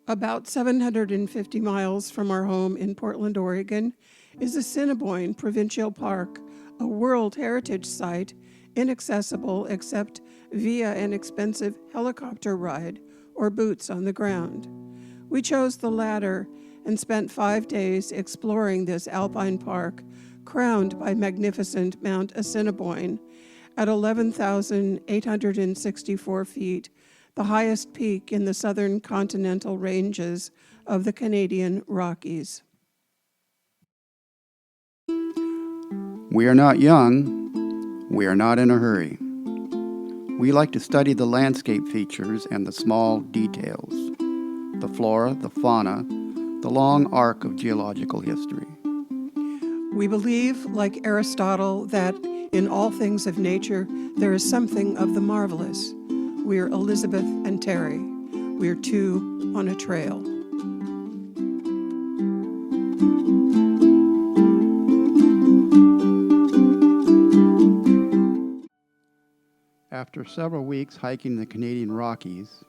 About 750 miles from our home in Portland, Oregon, is Assiniboine Provincial Park, a World Heritage Site, inaccessible except via an expensive helicopter ride or boots on the ground. We chose the latter and spent 5 days exploring this alpine park, crowned by magnificent Mount Assiniboine at 11,864 feet, the highest peak in the southern continental ranges of the Canadian Rockies. We are not young. We are not in a hurry. We like to study the landscape features and the small details, the flora, the fauna, the long arc of geological history. We believe, like Aristotle, that in all things of nature there is something of the marvelous. We're Elizabeth and Terry. We're two on a trail. After several weeks hiking the Canadian Rockies,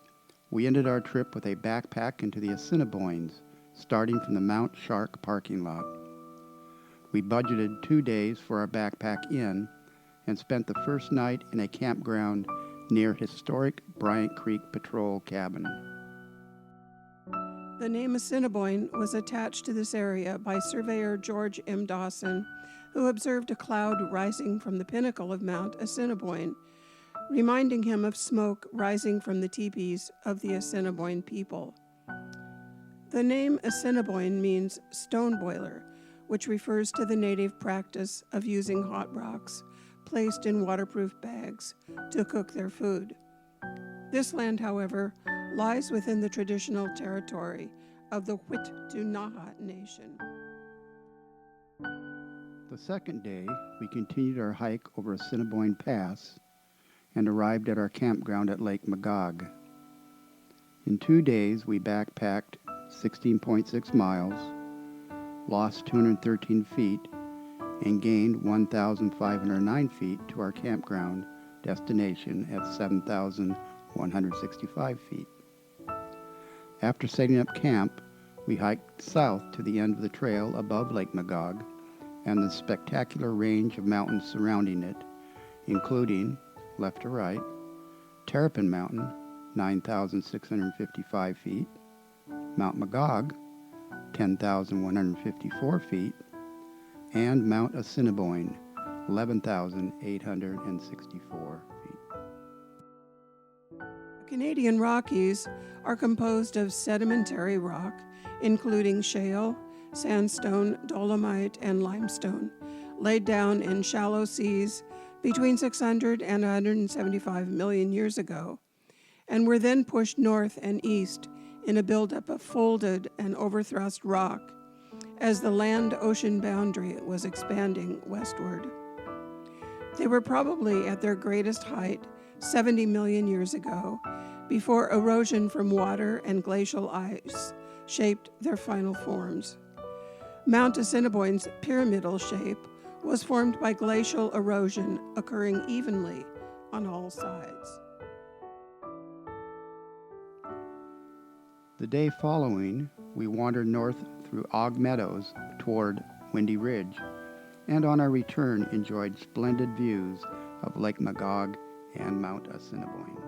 we ended our trip with a backpack into the Assiniboines, starting from the Mount Shark parking lot. We budgeted 2 days for our backpack inn and spent the first night in a campground near historic Bryant Creek Patrol Cabin. The name Assiniboine was attached to this area by surveyor George M. Dawson, who observed a cloud rising from the pinnacle of Mount Assiniboine, reminding him of smoke rising from the teepees of the Assiniboine people. The name Assiniboine means stone boiler, which refers to the native practice of using hot rocks placed in waterproof bags to cook their food. This land, however, lies within the traditional territory of the Ktunaxa Nation. The second day, we continued our hike over Assiniboine Pass and arrived at our campground at Lake Magog. In 2 days, we backpacked 16.6 miles, lost 213 feet, and gained 1,509 feet to our campground destination at 7,165 feet. After setting up camp, we hiked south to the end of the trail above Lake Magog and the spectacular range of mountains surrounding it, including, left to right, Terrapin Mountain, 9,655 feet, Mount Magog, 10,154 feet, and Mount Assiniboine, 11,864 feet. The Canadian Rockies are composed of sedimentary rock, including shale, sandstone, dolomite, and limestone, laid down in shallow seas between 600 and 175 million years ago, and were then pushed north and east in a buildup of folded and overthrust rock as the land-ocean boundary was expanding westward. They were probably at their greatest height 70 million years ago, before erosion from water and glacial ice shaped their final forms. Mount Assiniboine's pyramidal shape was formed by glacial erosion occurring evenly on all sides. The day following, we wandered north through Meadows toward Windy Ridge, and on our return enjoyed splendid views of Lake Magog and Mount Assiniboine.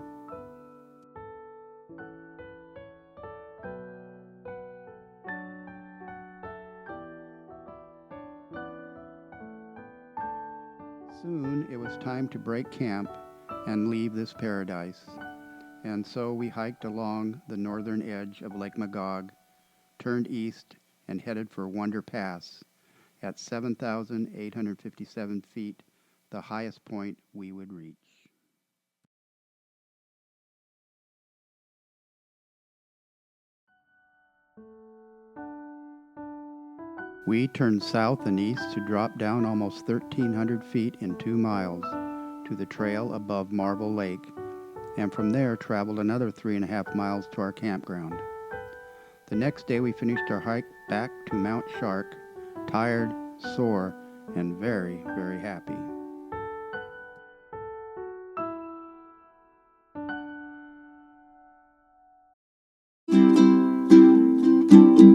Soon it was time to break camp and leave this paradise, and so we hiked along the northern edge of Lake Magog, turned east, and headed for Wonder Pass at 7,857 feet, the highest point we would reach. We turned south and east to drop down almost 1,300 feet in 2 miles to the trail above Marble Lake, and from there traveled another 3.5 miles to our campground. The next day we finished our hike back to Mount Shark, tired, sore, and very, very happy. Bye.